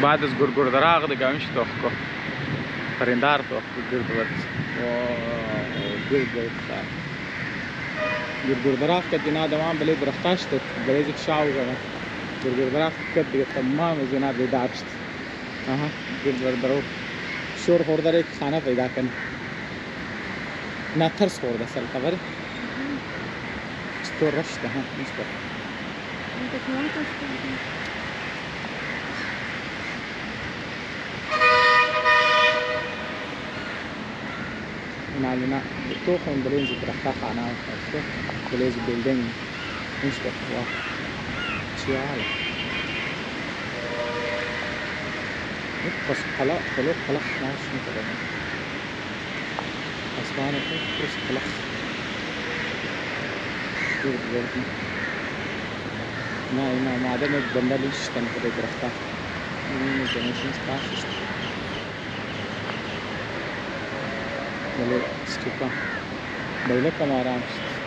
بعد از گرگردراغ دیگه میشه توفکو پرندار توفکو گرگرد گرگردراغ که دینا دوام بلی درختاش ده بلی زک شاو گره گرگردراغ که دیگه تمام زینا بیدار شد گرگردراغ شور خورده ره که خانه پیدا کنه نه ترس خورده سل خبره چطور رشده ها نسبت نالنا تو خون بلینزی درخته خانه هسته بلینزی بیلدنگ نسبت واه چی حاله بس خلاص خلاص ماش نتره اسمانه بس خلاص گردی نه معدن بندلیش تنفره درخته این جنشین سپاسش بله استوپا بله کم آرام شد